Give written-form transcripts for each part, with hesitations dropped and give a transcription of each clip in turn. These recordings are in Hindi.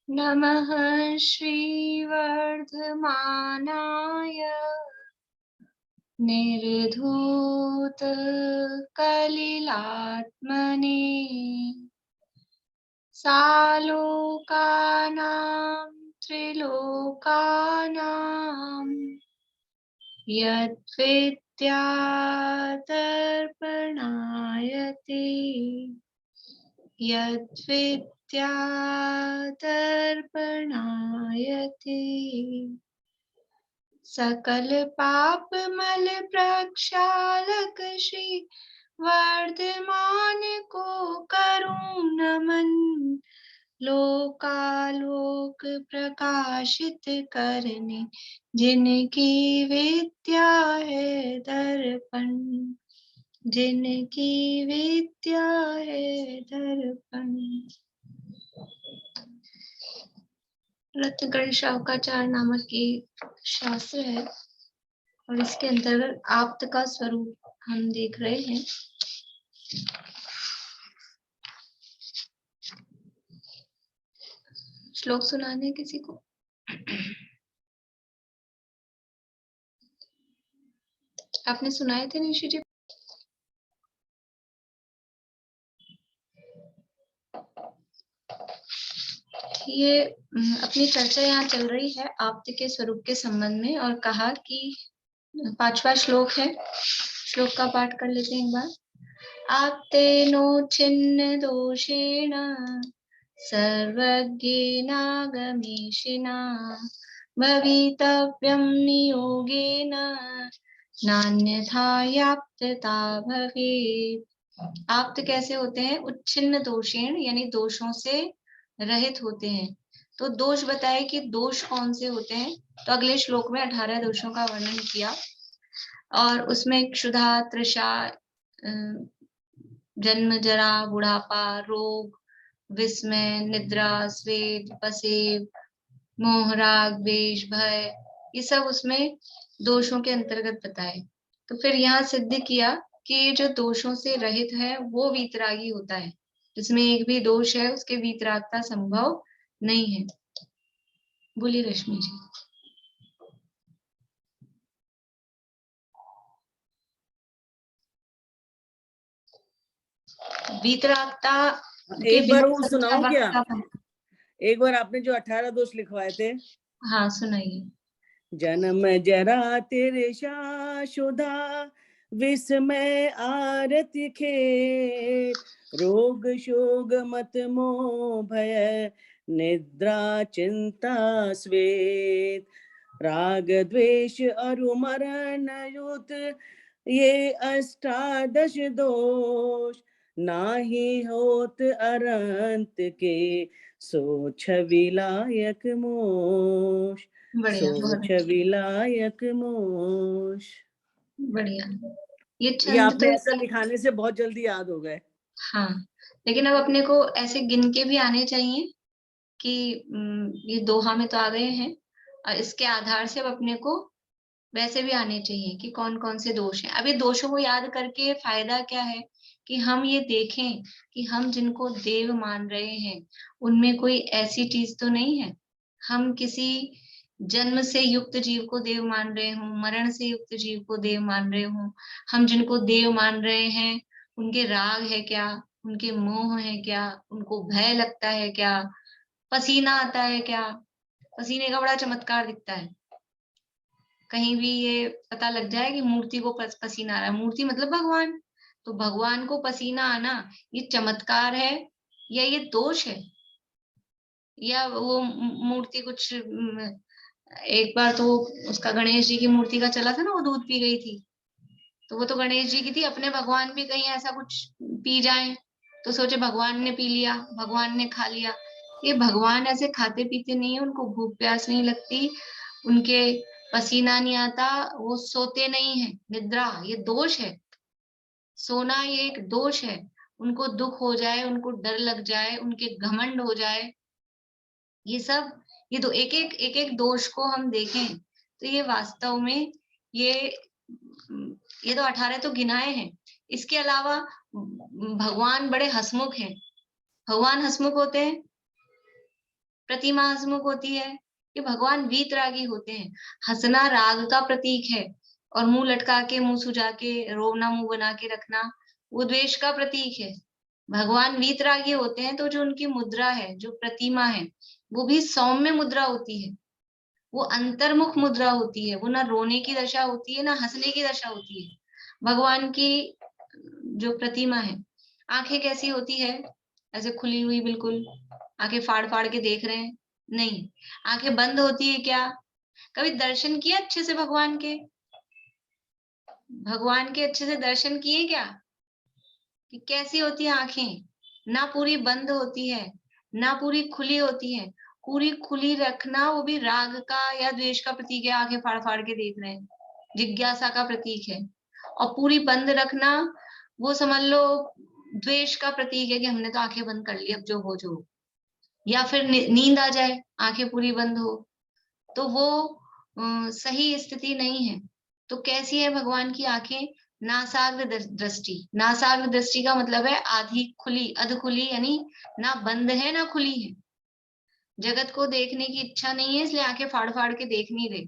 नमः श्रीवर्धमानाय निर्धूतकलिलात्मने सालोकानां त्रिलोकानां यद्विद्यादर्पणायते यद्विद्यादर्पणायते सकल पाप मल प्रक्षालक श्री वर्धमान को करूं नमन लोकालोक प्रकाशित करने जिनकी विद्या है दर्पण जिनकी विद्या है दर्पण। रत्नगढ़ शावकाचार्य नामक की शास्त्र है और इसके अंतर्गत आप्त का स्वरूप हम देख रहे हैं। श्लोक सुनाने किसी को? आपने सुनाए थे निशि जी? ये अपनी चर्चा यहाँ चल रही है आप्त के स्वरूप के संबंध में और कहा कि 5वां श्लोक है। श्लोक का पाठ कर लेते हैं एक बार। आप्तेनो छिन्न दोषेण सर्वज्ञेनागमेशिना भवितव्यं नियोगेन नान्यथा याप्तता भवेत्। आप्त कैसे होते हैं? उच्छिन्न दोषेण यानी दोषों से रहित होते हैं। तो दोष बताए कि दोष कौन से होते हैं। तो अगले श्लोक में 18 दोषों का वर्णन किया और उसमें क्षुधा, तृषा, जन्म, जरा, बुढ़ापा, रोग, विस्मय, निद्रा, स्वेद, पसेव, मोह, राग, द्वेष, भय, ये सब उसमें दोषों के अंतर्गत बताए। तो फिर यहाँ सिद्ध किया कि ये जो दोषों से रहित है वो वीतरागी होता है। जिसमें एक भी दोष है उसके वीतरागता संभव नहीं है। बोलिए रश्मि जी। वीतरागता एक बार वो सुनाओ क्या? एक बार आपने जो 18 दोष लिखवाए थे। हाँ सुनाइए। जन्म, जरा, तिरछा, शुदा, विस्मय, आरति, खेद, रोग, शोक, मत, मोह, भय, निद्रा, चिंता, स्वेद, राग, द्वेष, अरु, मरण, युत, ये अष्टादश दोष नाही होत अरंत के सोच विलायक मोष। सोच विलायक मोष। बढ़िया। ये आपने ऐसा लिखाने से बहुत जल्दी याद हो गए। हाँ, लेकिन अब अपने को ऐसे गिन के भी आने चाहिए कि ये दोहा में तो आ गए हैं और इसके आधार से अब अपने को वैसे भी आने चाहिए कि कौन कौन से दोष हैं। अभी दोषों को याद करके फायदा क्या है कि हम ये देखें कि हम जिनको देव मान रहे हैं उनमें कोई ऐसी चीज तो नहीं है। हम किसी जन्म से युक्त जीव को देव मान रहे हों, मरण से युक्त जीव को देव मान रहे हों। हम जिनको देव मान रहे हैं उनके राग है क्या, उनके मोह है क्या, उनको भय लगता है क्या, पसीना आता है क्या। पसीने का बड़ा चमत्कार दिखता है। कहीं भी ये पता लग जाए कि मूर्ति को पसीना आ रहा है। मूर्ति मतलब भगवान। तो भगवान को पसीना आना ये चमत्कार है या ये दोष है? या वो मूर्ति कुछ एक बार तो उसका गणेश जी की मूर्ति का चला था ना, वो दूध पी गई थी। तो वो तो गणेश जी की थी, अपने भगवान भी कहीं ऐसा कुछ पी जाए तो सोचे भगवान ने पी लिया, भगवान ने खा लिया। ये भगवान ऐसे खाते पीते नहीं है, उनको भूख प्यास नहीं लगती, उनके पसीना नहीं आता, वो सोते नहीं है। निद्रा ये दोष है। सोना ये एक दोष है। उनको दुख हो जाए, उनको डर लग जाए, उनके घमंड हो जाए, ये सब, ये तो एक एक दोष को हम देखें तो ये वास्तव में ये तो 18 तो गिनाए हैं। इसके अलावा भगवान बड़े हंसमुख हैं। भगवान हंसमुख होते हैं? प्रतिमा हसमुख होती है, ये भगवान वीतरागी होते हैं। हंसना राग का प्रतीक है, और मुंह लटका के, मुंह सुजा के, रोना मुंह बना के रखना वो द्वेष का प्रतीक है। भगवान वीतरागी होते हैं तो जो उनकी मुद्रा है, जो प्रतिमा है, वो भी सौम्य मुद्रा होती है, वो अंतर्मुख मुद्रा होती है, वो ना रोने की दशा होती है ना हंसने की दशा होती है। भगवान की जो प्रतिमा है, आंखें कैसी होती है, ऐसे खुली हुई बिल्कुल, आंखें फाड़ फाड़ के देख रहे हैं, नहीं, आंखें बंद होती है क्या? कभी दर्शन किए अच्छे से भगवान के? भगवान के अच्छे से दर्शन किए क्या? कि कैसी होती है आंखें? ना पूरी बंद होती है, ना पूरी खुली होती है। पूरी खुली रखना वो भी राग का या द्वेष का प्रतीक है, आंखें फाड़ फाड़ के देख रहे हैं, जिज्ञासा का प्रतीक है। और पूरी बंद रखना वो समझ लो द्वेष का प्रतीक है कि हमने तो आंखें बंद कर ली, अब जो हो जो। या फिर नींद आ जाए, आंखें पूरी बंद हो, तो वो सही स्थिति नहीं है। तो कैसी है भगवान की आंखें? नासाग्र दृष्टि। नासाग्र दृष्टि का मतलब है आधी खुली, अध खुली, यानी ना बंद है ना खुली है। जगत को देखने की इच्छा नहीं है, इसलिए आंखें फाड़ फाड़ के देख नहीं रहे।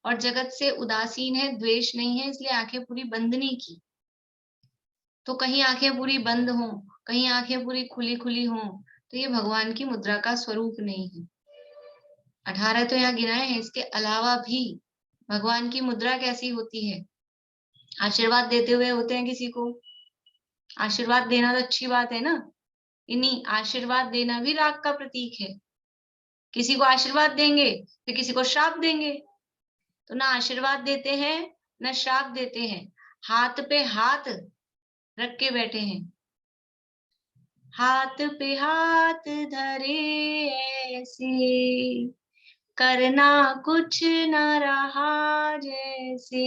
और जगत से उदासीन है, द्वेष नहीं है, इसलिए आंखें पूरी बंद नहीं की। तो कहीं आंखें पूरी बंद हो, कहीं आंखें पूरी खुली खुली हो, तो ये भगवान की मुद्रा का स्वरूप नहीं है। 18 तो यहाँ गिनाए हैं, इसके अलावा भी भगवान की मुद्रा कैसी होती है? आशीर्वाद देते हुए होते हैं किसी को। आशीर्वाद देना तो अच्छी बात है ना, इन्हीं आशीर्वाद देना भी राग का प्रतीक है। किसी को आशीर्वाद देंगे तो किसी को श्राप देंगे, तो ना आशीर्वाद देते हैं ना श्राप देते हैं, हाथ पे हाथ रख के बैठे हैं। हाथ पे हाथ धरे ऐसे, करना कुछ न रहा जैसे,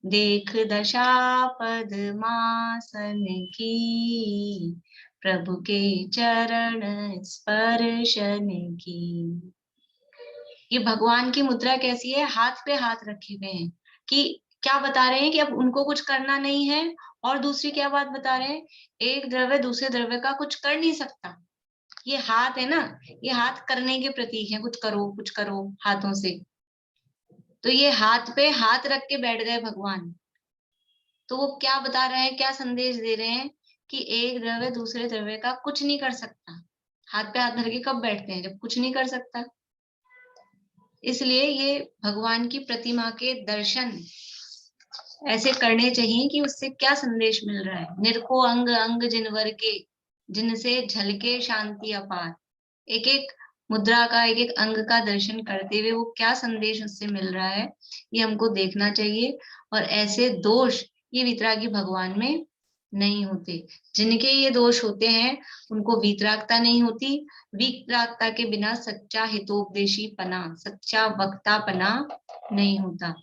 देख दशा पद्मासन की, प्रभु के चरण स्पर्शन की। ये भगवान की मुद्रा कैसी है? हाथ पे हाथ रखे हुए हैं, कि क्या बता रहे हैं कि अब उनको कुछ करना नहीं है। और दूसरी क्या बात बता रहे हैं? एक द्रव्य दूसरे द्रव्य का कुछ कर नहीं सकता। ये हाथ है ना, ये हाथ करने के प्रतीक है, कुछ करो हाथों से। तो ये हाथ पे हाथ रख के बैठ गए भगवान। तो वो क्या बता रहे हैं, क्या संदेश दे रहे हैं? कि एक द्रव्य दूसरे द्रव्य का कुछ नहीं कर सकता। हाथ पे हाथ धर के कब बैठते हैं? जब कुछ नहीं कर सकता। इसलिए ये भगवान की प्रतिमा के दर्शन ऐसे करने चाहिए कि उससे क्या संदेश मिल रहा है। निरखो अंग अंग जिनवर के, जिनसे झलके शांति अपार। एक एक मुद्रा का, एक एक अंग का दर्शन करते हुए वो क्या संदेश उससे मिल रहा है, ये हमको देखना चाहिए। और ऐसे दोष ये वितरागी भगवान में नहीं होते। जिनके ये दोष होते हैं उनको वीतरागता नहीं होती। वीतरागता के बिना सच्चा हितोपदेशी पना, सच्चा वक्ता पना नहीं होता।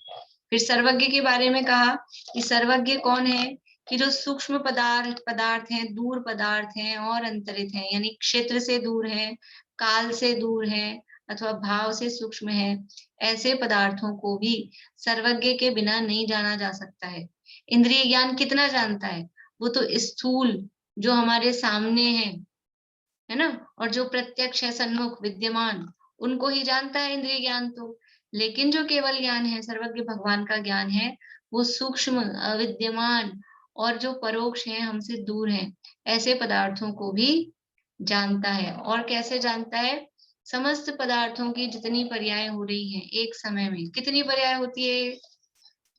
फिर सर्वज्ञ के बारे में कहा कि सर्वज्ञ कौन है? कि जो सूक्ष्म पदार्थ हैं, दूर पदार्थ हैं और अंतरित हैं, यानी क्षेत्र से दूर है, काल से दूर है, अथवा भाव से सूक्ष्म है, ऐसे पदार्थों को भी सर्वज्ञ के बिना नहीं जाना जा सकता है। इंद्रिय ज्ञान कितना जानता है? वो तो स्थूल जो हमारे सामने है ना, और जो प्रत्यक्ष है, सन्मुख विद्यमान, उनको ही जानता है इंद्रिय ज्ञान तो। लेकिन जो केवल ज्ञान है, सर्वज्ञ भगवान का ज्ञान है, वो सूक्ष्म, अविद्यमान और जो परोक्ष है, हमसे दूर है, ऐसे पदार्थों को भी जानता है। और कैसे जानता है? समस्त पदार्थों की जितनी पर्याय हो रही है एक समय में, कितनी पर्याय होती है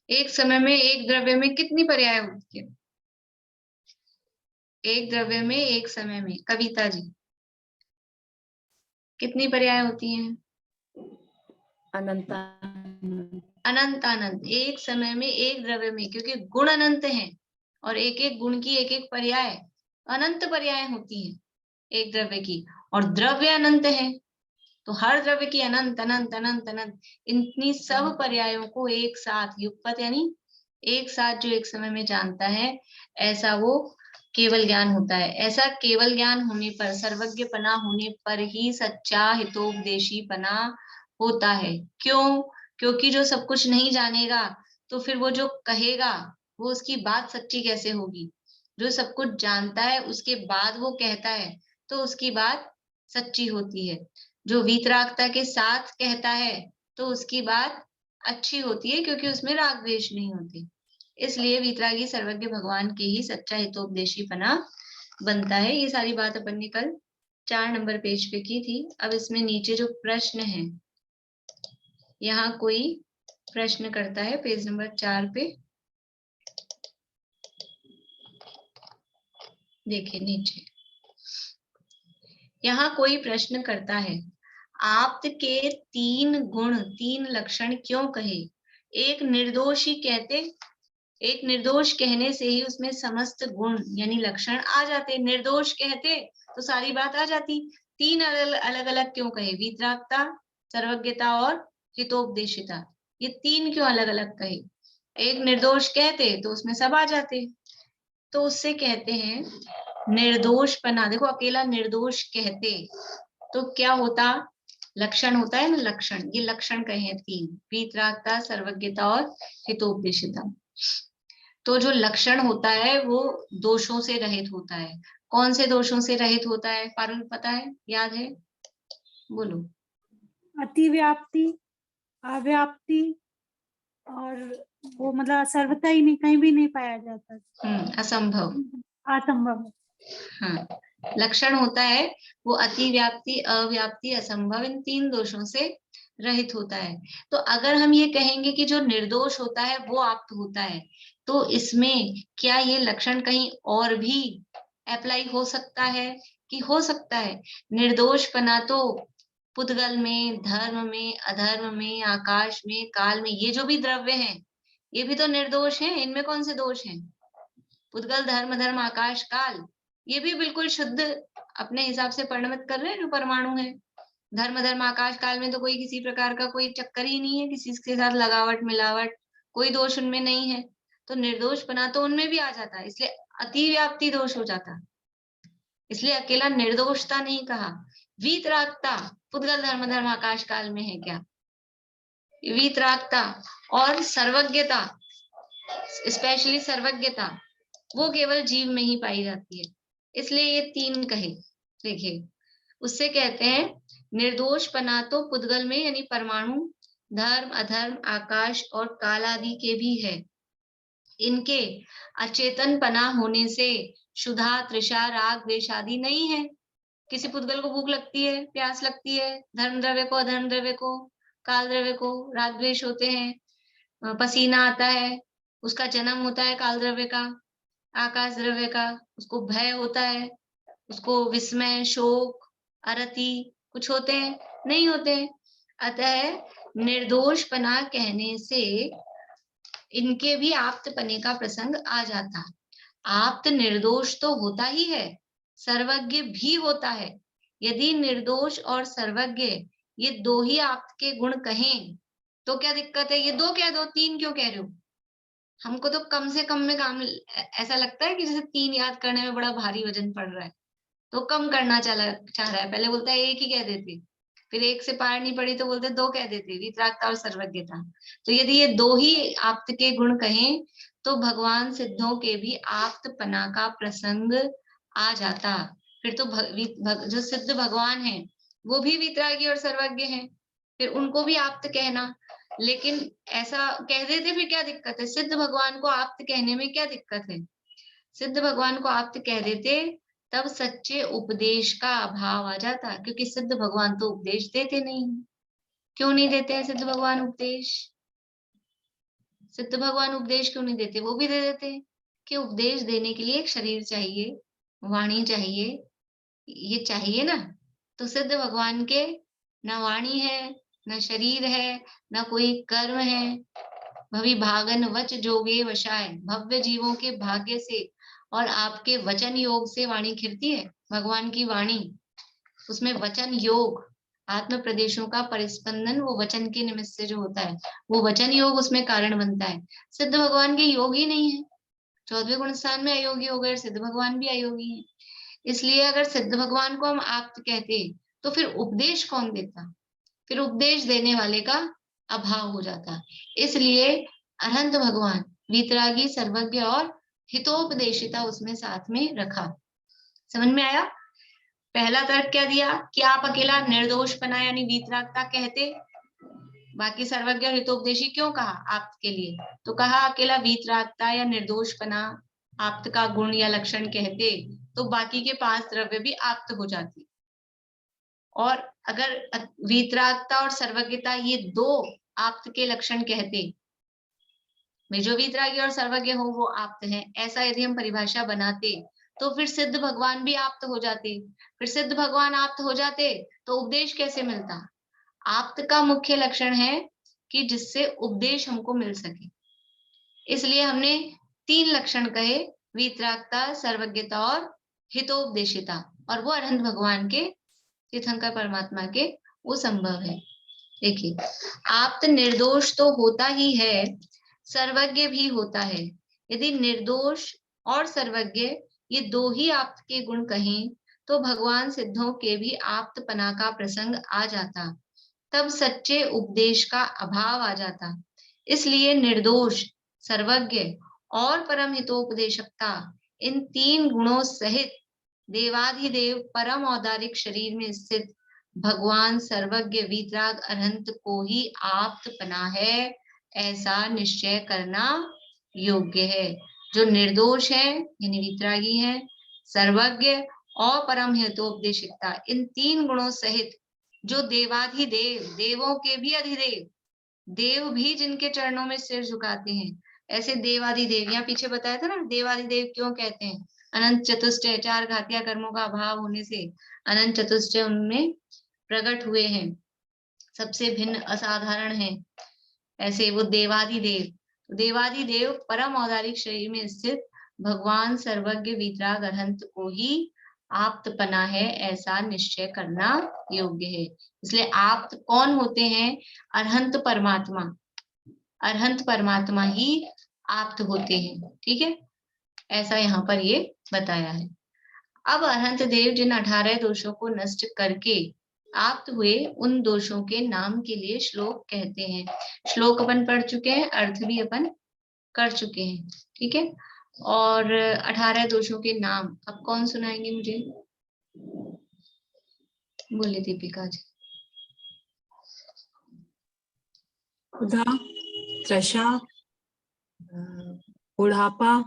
एक समय में? एक द्रव्य में कितनी पर्याय होती है एक द्रव्य में एक समय में? कविता जी, कितनी पर्याय होती हैं? अनंत अनंत अनंत। एक समय में एक द्रव्य में, क्योंकि गुण अनंत हैं और एक एक गुण की एक एक पर्याय, अनंत पर्याय होती हैं एक द्रव्य की। और द्रव्य अनंत है, तो हर द्रव्य की अनंत अनंत अनंत अनंत, इतनी सब पर्यायों को एक साथ, युगपत यानी एक साथ जो एक समय में जानता है, ऐसा वो केवल ज्ञान होता है। ऐसा केवल ज्ञान होने पर, सर्वज्ञ पना होने पर ही सच्चा हितोपदेशी पना होता है। क्यों? क्योंकि जो सब कुछ नहीं जानेगा तो फिर वो जो कहेगा वो उसकी बात सच्ची कैसे होगी? जो सब कुछ जानता है उसके बाद वो कहता है तो उसकी बात सच्ची होती है। जो वीतरागता के साथ कहता है तो उसकी बात अच्छी होती है, क्योंकि उसमें राग द्वेष नहीं होती। इसलिए वीतरागी सर्वज्ञ भगवान के ही सच्चा हितोपदेशीपना बनता है। ये सारी बात अपन ने कल 4 नंबर पेज पे की थी। अब इसमें नीचे जो प्रश्न है, यहाँ कोई प्रश्न करता है पेज नंबर 4 पे, देखिए नीचे यहाँ कोई प्रश्न करता है, आप्त के 3 गुण 3 लक्षण क्यों कहे? एक निर्दोष ही कहते, एक निर्दोष कहने से ही उसमें समस्त गुण यानी लक्षण आ जाते। निर्दोष कहते तो सारी बात आ जाती। 3 अलग अलग क्यों कहे? वीतरागता, सर्वज्ञता और हितोपदेशिता, ये 3 क्यों अलग अलग कहे? एक निर्दोष कहते तो उसमें सब आ जाते। तो उससे कहते हैं निर्दोषपना। देखो अकेला निर्दोष कहते तो क्या होता? लक्षण होता है ना, लक्षण। ये लक्षण कहे हैं 3, वीतरागता, सर्वज्ञता और हितोपदेशिता। तो जो लक्षण होता है वो दोषों से रहित होता है। कौन से दोषों से रहित होता है? पारुल पता है, याद है? बोलो। अतिव्याप्ति, अव्याप्ति, और वो मतलब सर्वथा ही नहीं, कहीं भी नहीं पाया जाता। असंभव, असंभव। हाँ, लक्षण होता है वो अतिव्याप्ति, अव्याप्ति, असंभव, इन 3 दोषों से रहित होता है। तो अगर हम ये कहेंगे कि जो निर्दोष होता है वो आप्त होता है, तो इसमें क्या ये लक्षण कहीं और भी अप्लाई हो सकता है? कि हो सकता है। निर्दोषपना तो पुद्गल में, धर्म में, अधर्म में, आकाश में, काल में, ये जो भी द्रव्य हैं ये भी तो निर्दोष हैं। इनमें कौन से दोष हैं? पुद्गल, धर्म, आकाश, काल, ये भी बिल्कुल शुद्ध अपने हिसाब से परिणमित कर रहे हैं जो परमाणु है। धर्म, आकाश, काल में तो कोई किसी प्रकार का कोई चक्कर ही नहीं है, किसी के साथ लगावट मिलावट, कोई दोष उनमें नहीं है। तो निर्दोषपना तो उनमें भी आ जाता है, इसलिए अतिव्याप्ति दोष हो जाता। इसलिए अकेला निर्दोषता नहीं कहा। वीतरागता पुद्गल, धर्म, आकाश, काल में है क्या? वीतरागता और सर्वज्ञता, स्पेशली सर्वज्ञता, वो केवल जीव में ही पाई जाती है। इसलिए ये 3 कहे। देखिए उससे कहते हैं निर्दोषपना तो पुद्गल में यानी परमाणु, धर्म, अधर्म, आकाश और काल आदि के भी है। इनके अचेतनपना होने से क्षुधा, तृषा, राग, द्वेष आदि नहीं है। किसी पुद्गल को भूख लगती है, प्यास लगती है, धर्म द्रव्य को, अधर्म द्रव्य को, काल द्रव्य को राग द्वेष होते हैं, पसीना आता है, उसका जन्म होता है काल द्रव्य का, आकाश द्रव्य का, उसको भय होता है, उसको विस्मय, शोक, अरति कुछ होते हैं? नहीं होते। अतः निर्दोषपना कहने से इनके भी आप्तपने का प्रसंग आ जाता। आप्त निर्दोष तो होता ही है, सर्वज्ञ भी होता है। यदि निर्दोष और सर्वज्ञ ये 2 ही आप्त के गुण कहें तो क्या दिक्कत है? ये 2 कह दो, 3 क्यों कह रहे हो? हमको तो कम से कम में काम ऐसा लगता है कि जैसे 3 याद करने में बड़ा भारी वजन पड़ रहा है, तो कम करना चाह रहा है। पहले बोलता है 1 ही कह देते, फिर 1 से पार नहीं पड़ी तो बोलते 2 कह देते, वीतरागता और सर्वज्ञता। तो यदि ये 2 ही आप्त के गुण कहें तो भगवान सिद्धों के भी आप्तपना का प्रसंग आ जाता। फिर तो जो सिद्ध भगवान है वो भी वीतरागी और सर्वज्ञ हैं, फिर उनको भी आप्त कहना। लेकिन ऐसा कह देते फिर क्या दिक्कत है? सिद्ध भगवान को आप्त कहने में क्या दिक्कत है? सिद्ध भगवान को आप्त कह देते तब सच्चे उपदेश का अभाव आ जाता, क्योंकि सिद्ध भगवान तो उपदेश देते नहीं। क्यों नहीं देते हैं सिद्ध भगवान उपदेश? सिद्ध भगवान उपदेश क्यों नहीं देते? वो भी दे देते कि उपदेश देने के लिए एक शरीर चाहिए, वाणी चाहिए, ये चाहिए ना। तो सिद्ध भगवान के न वाणी है, न शरीर है, न कोई कर्म है। भवि भागन वच जोगे वशाय, भव्य जीवों के भाग्य से और आपके वचन योग से वाणी खिलती है। भगवान की वाणी, उसमें वचन योग, आत्म प्रदेशों का परिस्पंदन वो वचन के निमित्त से जो होता है, वो वचन योग उसमें कारण बनता है। सिद्ध भगवान के योग ही नहीं है, 14वें गुण स्थान में अयोगी हो गए, सिद्ध भगवान भी अयोगी है। इसलिए अगर सिद्ध भगवान को हम आप्त कहते तो फिर उपदेश कौन देता? फिर उपदेश देने वाले का अभाव हो जाता। इसलिए अनंत भगवान वीतरागी, सर्वज्ञ और हितोपदेशिता उसमें साथ में रखा। समझ में आया? पहला तर्क क्या दिया कि आप अकेला निर्दोषपना यानी वीतरागता कहते, बाकी सर्वज्ञ और हितोपदेशी क्यों कहा आप्त के लिए, तो कहा अकेला वीतरागता या निर्दोषपना आप्त का गुण या लक्षण कहते तो बाकी के 5 द्रव्य भी आप्त हो जाती, और अगर वीतरागता और सर्वज्ञता ये 2 आप्त के लक्षण कहते, जो वीतरागी और सर्वज्ञ हो वो आप्त हैं, ऐसा यदि हम परिभाषा बनाते तो फिर सिद्ध भगवान भी आप्त हो जाते, फिर सिद्ध भगवान आप्त हो जाते तो उपदेश कैसे मिलता। आप्त का मुख्य लक्षण है कि जिससे उपदेश हमको मिल सके, इसलिए हमने 3 लक्षण कहे, वीतरागता, सर्वज्ञता और हितोपदेशिता, और वो अरहंत भगवान के, तीर्थंकर परमात्मा के वो संभव है। देखिए, आप्त निर्दोष तो होता ही है, सर्वज्ञ भी होता है। यदि निर्दोष और सर्वज्ञ ये 2 ही आप्त के गुण कहें तो भगवान सिद्धों के भी आप्तपना का प्रसंग आ जाता, तब सच्चे उपदेश का अभाव आ जाता। इसलिए निर्दोष, सर्वज्ञ और परम हितोपदेशकता, इन 3 गुणों सहित देवाधिदेव परम औदारिक शरीर में स्थित भगवान सर्वज्ञ वीतराग अरहंत को ही आप्तपना है, ऐसा निश्चय करना योग्य है। जो निर्दोष है यानी वीतरागी है, सर्वज्ञ और परम हितोपदेशिकता, इन 3 गुणों सहित जो देवाधिदेव, देवों के भी अधिदेव, देव भी जिनके चरणों में सिर झुकाते हैं, ऐसे देवाधिदेव, यहाँ पीछे बताया था ना देवाधिदेव क्यों कहते हैं, अनंत चतुष्टय, 4 घातिया कर्मों का अभाव होने से अनंत चतुष्टय उनमें प्रकट हुए हैं, सबसे भिन्न असाधारण है, ऐसे वो देवाधिदेव। देवाधिदेव परम औदारिक शरीर में स्थित भगवान सर्वज्ञ वीतराग अरहंत को ही आप्तपना है, ऐसा निश्चय करना योग्य है। इसलिए आप्त कौन होते हैं, अरहंत परमात्मा, अरहंत परमात्मा ही आप्त होते हैं, ठीक है, ऐसा यहाँ पर ये बताया है। अब अरहंत देव जिन 18 दोषों को नष्ट करके आप्त हुए, उन दोषों के नाम के लिए श्लोक कहते हैं। श्लोक अपन पढ़ चुके हैं, अर्थ भी अपन कर चुके हैं, ठीक है। और 18 दोषों के नाम अब कौन सुनाएंगे मुझे, बोले दीपिका जी। क्षुधा, तृषा, बुढ़ापा,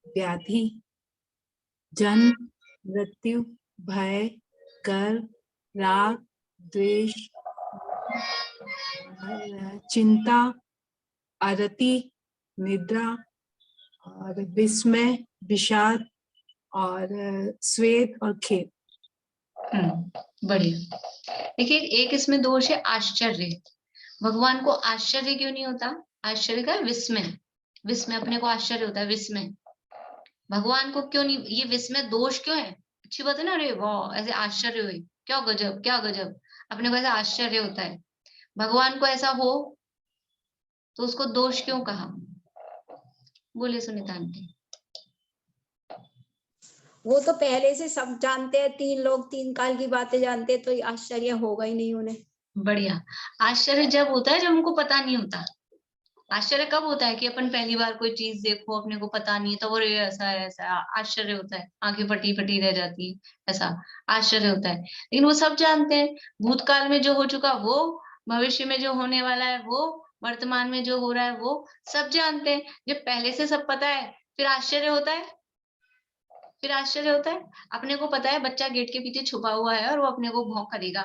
व्याधि, जन्म, मृत्यु, भय, गर्व, राग, द्वेष, चिंता, आरति, निद्रा और विस्मय, विषाद और स्वेद और खेद। बढ़िया। देखिए, एक इसमें दोष है आश्चर्य। भगवान को आश्चर्य क्यों नहीं होता, आश्चर्य का विस्मय, विस्मय अपने को आश्चर्य होता है, विस्मय भगवान को क्यों नहीं, ये विस्मय दोष क्यों है, अच्छी बात है ना, अरे वाह ऐसे आश्चर्य हुए, क्या गजब क्या गजब, अपने को ऐसा आश्चर्य होता है, भगवान को ऐसा हो तो उसको दोष क्यों कहा, बोले सुनीता आंटी। वो तो पहले से सब जानते हैं, 3 लोग 3 काल की बातें जानते हैं, तो आश्चर्य होगा ही नहीं उन्हें। बढ़िया। आश्चर्य जब होता है जब हमको पता नहीं होता। आश्चर्य कब होता है कि अपन पहली बार कोई चीज देखो, अपने को पता नहीं है, तो वो ऐसा है, ऐसा आश्चर्य होता है, आंखें फटी फटी रह जाती है, ऐसा आश्चर्य होता है। लेकिन वो सब जानते हैं, भूतकाल में जो हो चुका वो, भविष्य में जो होने वाला है वो, वर्तमान में जो हो रहा है वो, सब जानते हैं। जब पहले से सब पता है फिर आश्चर्य होता है, फिर आश्चर्य होता है। अपने को पता है बच्चा गेट के पीछे छुपा हुआ है और वो अपने को भौंक करेगा,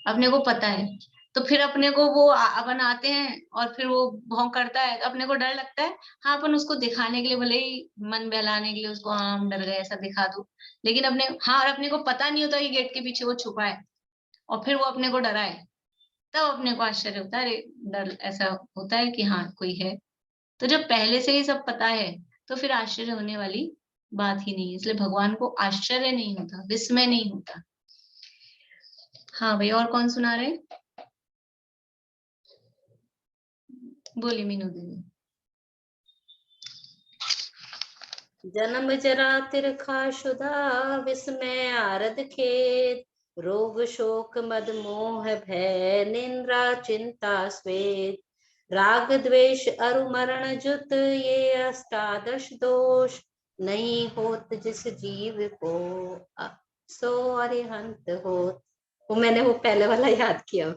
अपने को पता है, तो फिर अपने को वो अपन आते हैं और फिर वो भौंक करता है तो अपने को डर लगता है। हाँ, अपन उसको दिखाने के लिए, भले ही मन बहलाने के लिए उसको, हाँ हम डर गए ऐसा दिखा दो, लेकिन अपने, हाँ, और अपने को पता नहीं होता कि गेट के पीछे वो छुपा है और फिर वो अपने को डराए, तब अपने को आश्चर्य होता है, अरे डर, ऐसा होता है कि हाँ कोई है। तो जब पहले से ही सब पता है तो फिर आश्चर्य होने वाली बात ही नहीं है। इसलिए भगवान को आश्चर्य नहीं होता, विस्मय नहीं होता। हाँ भाई, और कौन सुना रहे, बोली मीनू दीदी। जन्म जरा तिरखा शुदा, विस्मय आरद खेद, रोग शोक मद मोह भय, निंद्रा चिंता स्वेद, राग द्वेष अरु मरण जुत, ये अष्टादश दोष, नहीं होत जिस जीव को सो अरिहंत हो। वो मैंने वो पहले वाला याद किया।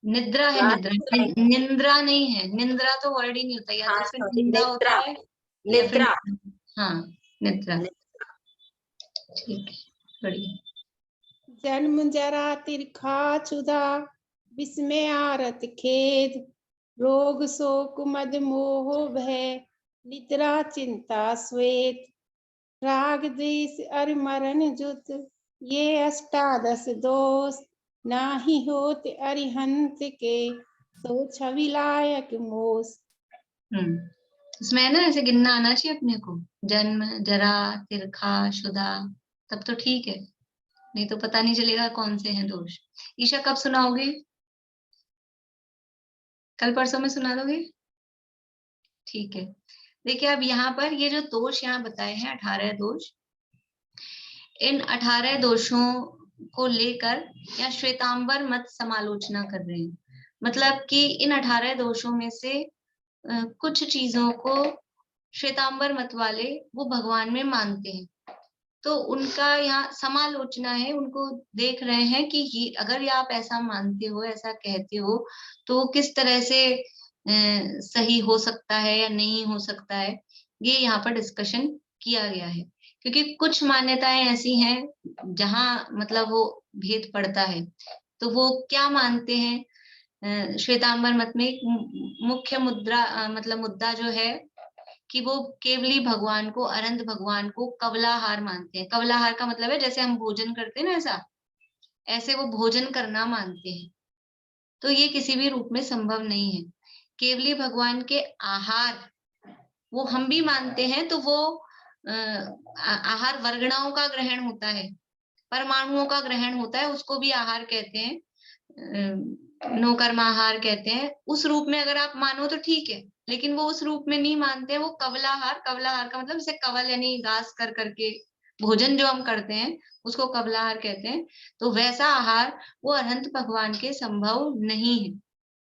निद्रा है, निद्रा, निंद्रा नहीं है। निंद्रा तो वर्ड ही नहीं होता, या हाँ तो फिर सॉरी, निंदा होता निद्रा, है या फिर निद्रा। हाँ निद्रा। ठीक है, बढ़िया। जन्म जरा तिरखा क्षुधा, विस्मय आरत खेद, रोग शोक मद मोह भय, निद्रा चिंता श्वेत, राग द्वेष अर मरण जुत, ये अष्टादश दोष, नाही होत अरिहंत के, सो छवि लायक मोस। इसमें है ना ऐसे गिनना आना चाहिए अपने को, जन्म जरा तिरखा शुदा, तब तो ठीक है, नहीं तो पता नहीं चलेगा कौन से हैं दोष। ईशा कब सुनाओगे? कल परसों में सुना दोगे? ठीक है। देखिए अब यहाँ पर ये जो दोष यहाँ बताए हैं 18 दोष, इन 18 दोषों को लेकर या श्वेतांबर मत समालोचना कर रहे हैं। मतलब कि इन 18 दोषों में से कुछ चीजों को श्वेतांबर मत वाले वो भगवान में मानते हैं, तो उनका यहाँ समालोचना है, उनको देख रहे हैं कि ये अगर आप ऐसा मानते हो, ऐसा कहते हो, तो किस तरह से सही हो सकता है या नहीं हो सकता है, ये यहाँ पर डिस्कशन किया गया है। क्योंकि कुछ मान्यताएं ऐसी हैं जहां मतलब वो भेद पड़ता है, तो वो क्या मानते हैं श्वेतांबर मत में मुख्य मुद्दा जो है कि वो केवली भगवान को, अनंत भगवान को कवलाहार मानते हैं। कवलाहार का मतलब है जैसे हम भोजन करते हैं ना, ऐसे वो भोजन करना मानते हैं। तो ये किसी भी रूप में संभव नहीं है। केवली भगवान के आहार वो हम भी मानते हैं, तो वो आहार वर्गणाओं का ग्रहण होता है, परमाणुओं का ग्रहण होता है, उसको भी आहार कहते हैं, नो कर्माहार कहते हैं। उस रूप में अगर आप मानो तो ठीक है, लेकिन वो उस रूप में नहीं मानते हैं। वो कवलाहार, कवलाहार का मतलब जैसे कवल यानी घास कर करके भोजन जो हम करते हैं उसको कवलाहार कहते हैं। तो वैसा आहार वो अनंत भगवान के संभव नहीं है।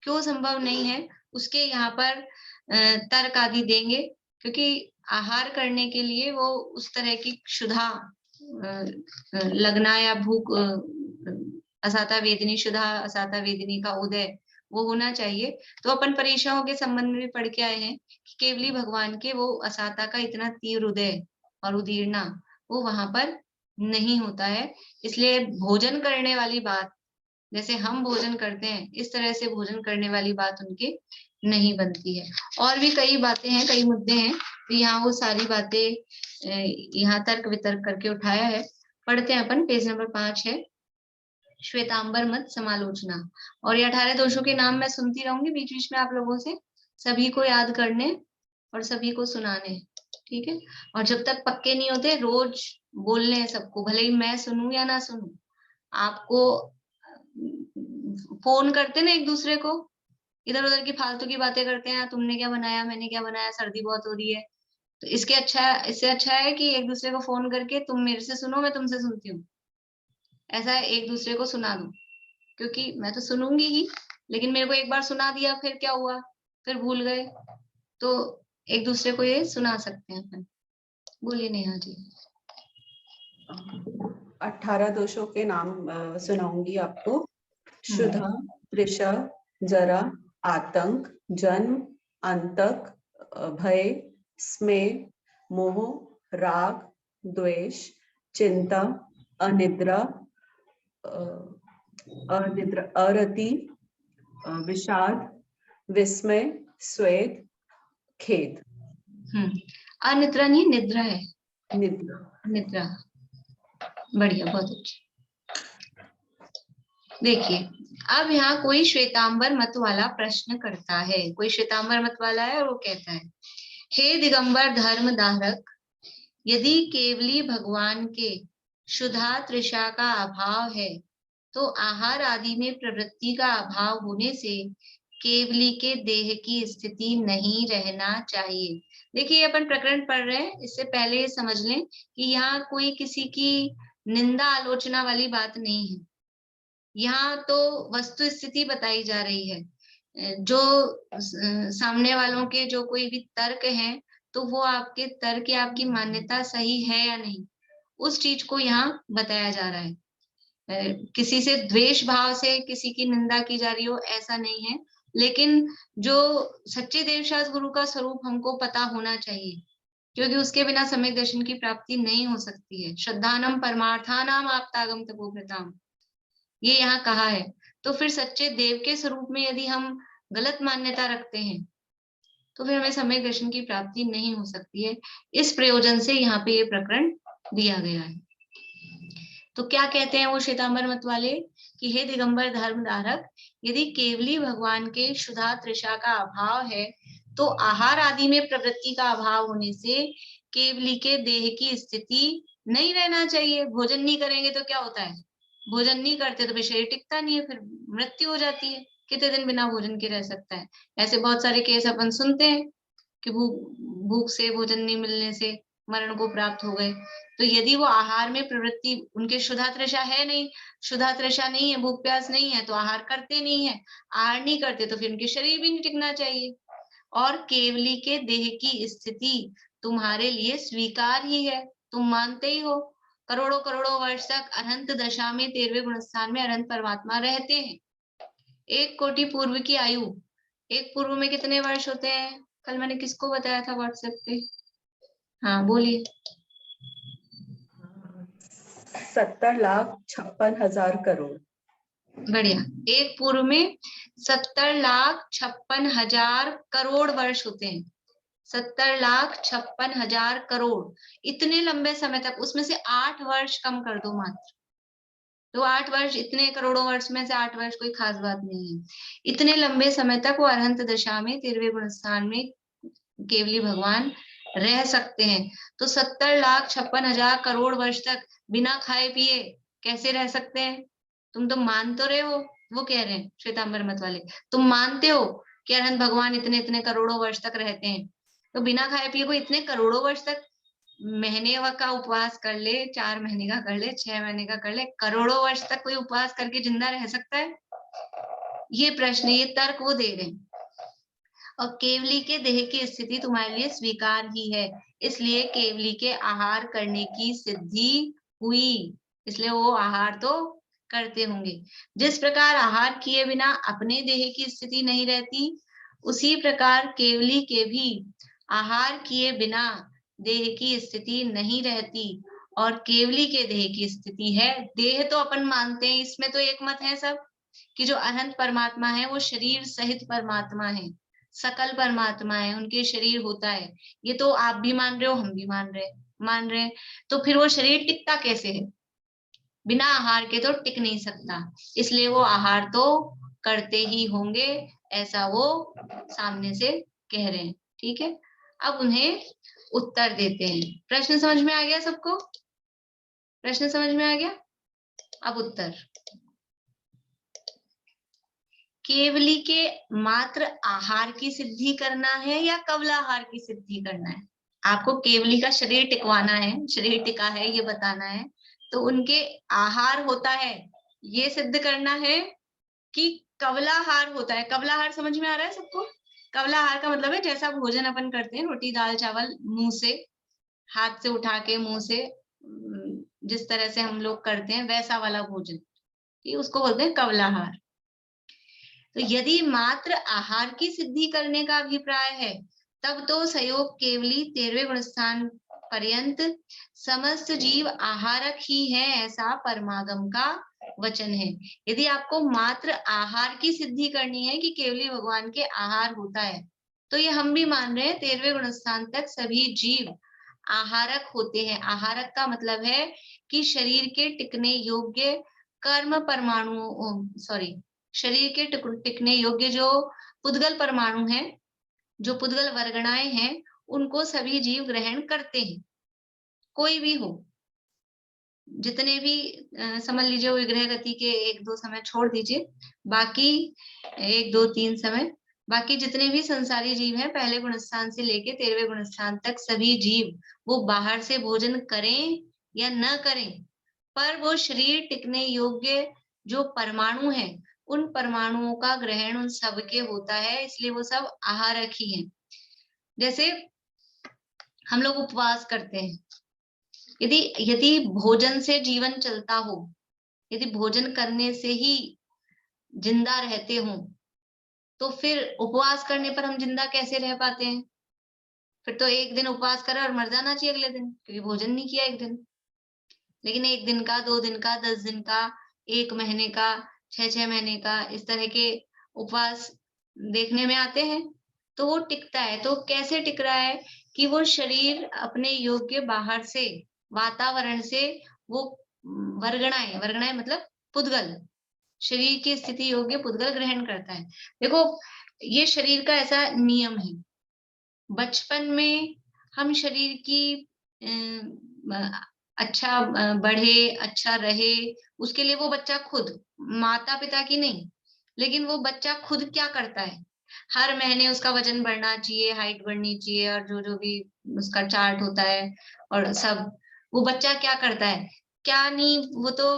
क्यों संभव नहीं है उसके यहाँ पर तर्क आदि देंगे, क्योंकि आहार करने के लिए वो उस तरह की क्षुधा लगना या भूख, असाता वेदिनी शुदा असाता वेदिनी का उदय वो होना चाहिए। तो अपन परीक्षाओं के संबंध में भी पढ़ के आए हैं कि केवली भगवान के वो असाता का इतना तीव्र उदय और उदीरना वो वहां पर नहीं होता है। इसलिए भोजन करने वाली बात, जैसे हम भोजन करते हैं इस तरह से भोजन करने वाली बात उनके नहीं बनती है। और भी कई बातें हैं, कई मुद्दे हैं, तो यहाँ वो सारी बातें यहाँ तर्क वितर्क करके उठाया है। पढ़ते हैं अपन, पेज नंबर 5 है श्वेतांबर मत समालोचना। और ये 18 दोषों के नाम मैं सुनती रहूंगी बीच बीच में आप लोगों से, सभी को याद करने और सभी को सुनाने, ठीक है। और जब तक पक्के नहीं होते रोज बोलने हैं सबको, भले ही मैं सुनूं या ना सुनूं। आपको फोन करते ना एक दूसरे को, इधर उधर की फालतू की बातें करते हैं, तुमने क्या बनाया, मैंने क्या बनाया, सर्दी बहुत हो रही है, तो इससे अच्छा है कि एक दूसरे को फोन करके तुम मेरे से सुनो, मैं तुमसे सुनती हूँ, ऐसा एक दूसरे को सुना दो। क्योंकि मैं तो सुनूंगी ही, लेकिन मेरे को एक बार सुना दिया फिर क्या हुआ, फिर भूल गए, तो एक दूसरे को ये सुना सकते हैं अपन। बोलिए नेहा जी। 18 दोषों के नाम सुनाऊंगी आपको। क्षुधा, तृषा, जरा, आतंक, जन्म, अंतक, भय, स्मेह, मोह, राग, द्वेष, चिंता, अनिद्रा, अरति, विषाद, विस्मय, स्वेद, खेद। अनिद्रा नहीं, निद्रा है। निद्रा, निद्रा, बढ़िया, बहुत अच्छी। देखिए अब यहाँ कोई श्वेतांबर मत वाला प्रश्न करता है, कोई श्वेतांबर मत वाला है और वो कहता है, हे दिगंबर धर्म धारक, यदि केवली भगवान के क्षुधा तृषा का अभाव है, तो आहार आदि में प्रवृत्ति का अभाव होने से केवली के देह की स्थिति नहीं रहना चाहिए। देखिए अपन प्रकरण पढ़ रहे हैं, इससे पहले समझ लें कि यहाँ कोई किसी की निंदा आलोचना वाली बात नहीं है। यहाँ तो वस्तु स्थिति बताई जा रही है। जो सामने वालों के जो कोई भी तर्क हैं, तो वो आपके तर्क या आपकी मान्यता सही है या नहीं, उस चीज को यहाँ बताया जा रहा है। किसी से द्वेष भाव से किसी की निंदा की जा रही हो ऐसा नहीं है, लेकिन जो सच्चे देवशास्त्र गुरु का स्वरूप हमको पता होना चाहिए, क्योंकि उसके बिना सम्यक दर्शन की प्राप्ति नहीं हो सकती है। श्रद्धानम परमार्थानाम आप्तागम तपोव्रताम, ये यहाँ कहा है। तो फिर सच्चे देव के स्वरूप में यदि हम गलत मान्यता रखते हैं तो फिर हमें सम्यक दर्शन की प्राप्ति नहीं हो सकती है। इस प्रयोजन से यहाँ पे ये प्रकरण दिया गया है। तो क्या कहते हैं वो श्वेतांबर मत वाले कि हे दिगंबर धर्म धारक, यदि केवली भगवान के क्षुधा तृषा का अभाव है तो आहार आदि में प्रवृत्ति का अभाव होने से केवली के देह की स्थिति नहीं रहना चाहिए। भोजन नहीं करेंगे तो क्या होता है, भोजन नहीं करते तो फिर शरीर टिकता नहीं है, फिर मृत्यु हो जाती है। कितने दिन बिना भोजन के रह सकता है? ऐसे बहुत सारे केस अपन सुनते हैं कि भूख से, भोजन नहीं मिलने से मरण को प्राप्त हो गए। तो यदि वो आहार में प्रवृत्ति, उनके क्षुधा तृषा है नहीं, क्षुधा तृषा नहीं है, भूख प्यास नहीं है, तो आहार करते नहीं है। आहार नहीं करते तो फिर उनके शरीर भी नहीं टिकना चाहिए। और केवली के देह की स्थिति तुम्हारे लिए स्वीकार ही है, तुम मानते ही हो। करोड़ों करोड़ों वर्ष तक अनंत दशा में 13वें गुणस्थान में अनंत परमात्मा रहते हैं। 1 कोटि पूर्व की आयु, एक पूर्व में कितने वर्ष होते हैं? कल मैंने किसको बताया था व्हाट्सएप पे? हाँ बोलिए। 70,56,000 करोड़। बढ़िया। एक पूर्व में 70,56,000 करोड़ वर्ष होते हैं। 70,56,000 करोड़, इतने लंबे समय तक, उसमें से 8 वर्ष कम कर दो मात्र, तो 8 वर्ष, इतने करोड़ों वर्ष में से 8 वर्ष कोई खास बात नहीं है। इतने लंबे समय तक वो अरहंत दशा में 13वें गुणस्थान में केवली भगवान रह सकते हैं। तो 70,56,000 करोड़ वर्ष तक बिना खाए पिए कैसे रह सकते हैं? तुम तो मान तो रहे हो, वो कह रहे हैं श्वेतांबर मत वाले, तुम मानते हो कि अरहंत भगवान इतने इतने करोड़ों वर्ष तक रहते हैं, तो बिना खाए पिए कोई इतने करोड़ों वर्ष तक महीने का उपवास कर ले, 4 महीने का कर ले, 6 महीने का कर ले, करोड़ों वर्ष तक कोई उपवास करके जिंदा रह सकता है? ये प्रश्न, ये तर्क वो दे रहे हैं। और केवली के देह की स्थिति तुम्हारे लिए स्वीकार ही है, इसलिए केवली के आहार करने की सिद्धि हुई, इसलिए वो आहार तो करते होंगे। जिस प्रकार आहार किए बिना अपने देह की स्थिति नहीं रहती, उसी प्रकार केवली के भी आहार किए बिना देह की स्थिति नहीं रहती। और केवली के देह की स्थिति है, देह तो अपन मानते हैं, इसमें तो एक मत है सब कि जो अनंत परमात्मा है वो शरीर सहित परमात्मा है, सकल परमात्मा है, उनके शरीर होता है। ये तो आप भी मान रहे हो, हम भी मान रहे हैं। तो फिर वो शरीर टिकता कैसे है? बिना आहार के तो टिक नहीं सकता, इसलिए वो आहार तो करते ही होंगे, ऐसा वो सामने से कह रहे हैं। ठीक है, अब उन्हें उत्तर देते हैं। प्रश्न समझ में आ गया सबको? प्रश्न समझ में आ गया? अब उत्तर। केवली के मात्र आहार की सिद्धि करना है या कवला आहार की सिद्धि करना है? आपको केवली का शरीर टिकवाना है, शरीर टिका है ये बताना है, तो उनके आहार होता है ये सिद्ध करना है कि कवलाहार होता है। कवलाहार समझ में आ रहा है सबको? कवलाहार का मतलब है जैसा भोजन अपन करते हैं, रोटी दाल चावल मुंह से, हाथ से उठा के मुंह से, जिस तरह से हम लोग करते हैं वैसा वाला भोजन, कि उसको बोलते हैं कवलाहार। तो यदि मात्र आहार की सिद्धि करने का अभिप्राय है, तब तो सहयोग केवली 13वें गुणस्थान पर्यंत समस्त जीव आहारक ही है, ऐसा परमागम का वचन है। यदि आपको मात्र आहार की सिद्धि करनी है कि केवली भगवान के आहार होता है, तो ये हम भी मान रहे हैं 13वें गुणस्थान तक सभी जीव आहारक होते हैं। आहारक का मतलब है कि शरीर के टिकने योग्य कर्म परमाणु, शरीर के टिकने योग्य जो पुद्गल परमाणु हैं, जो पुद्गल वर्गणाएं हैं, उनको सभी जीव ग्रहण करते हैं, कोई भी हो। जितने भी समझ लीजिए, विग्रह गति के 1-2 समय छोड़ दीजिए, बाकी 1-2-3 समय, बाकी जितने भी संसारी जीव हैं, पहले गुणस्थान से लेके 13वें गुणस्थान तक सभी जीव, वो बाहर से भोजन करें या न करें, पर वो शरीर टिकने योग्य जो परमाणु हैं, उन परमाणुओं का ग्रहण उन सबके होता है, इसलिए वो सब आहारक ही हैं। जैसे हम लोग उपवास करते हैं, यदि यदि भोजन से जीवन चलता हो, यदि भोजन करने से ही जिंदा रहते हो, तो फिर उपवास करने पर हम जिंदा कैसे रह पाते हैं? फिर तो एक दिन उपवास करा और मर जाना चाहिए अगले दिन, क्योंकि भोजन नहीं किया एक दिन। लेकिन 1 दिन का, 2 दिन का, 10 दिन का, 1 महीने का, 6-6 महीने का, इस तरह के उपवास देखने में आते हैं, तो वो टिकता है। तो कैसे टिक रहा है कि वो शरीर अपने योग्य बाहर से, वातावरण से वो वर्गणाएँ मतलब पुद्गल, शरीर की स्थिति योग्य पुद्गल ग्रहण करता है। देखो, ये शरीर का ऐसा नियम है। बचपन में हम शरीर की अच्छा बढ़े, अच्छा रहे, उसके लिए वो बच्चा खुद, माता-पिता की नहीं, लेकिन वो बच्चा खुद क्या करता है? हर महीने उसका वजन बढ़ना चाहिए, हाइट बढ़नी चाहिए और जो-जो भी उसका चार्ट होता है और सब, वो बच्चा क्या करता है? क्या नहीं, वो तो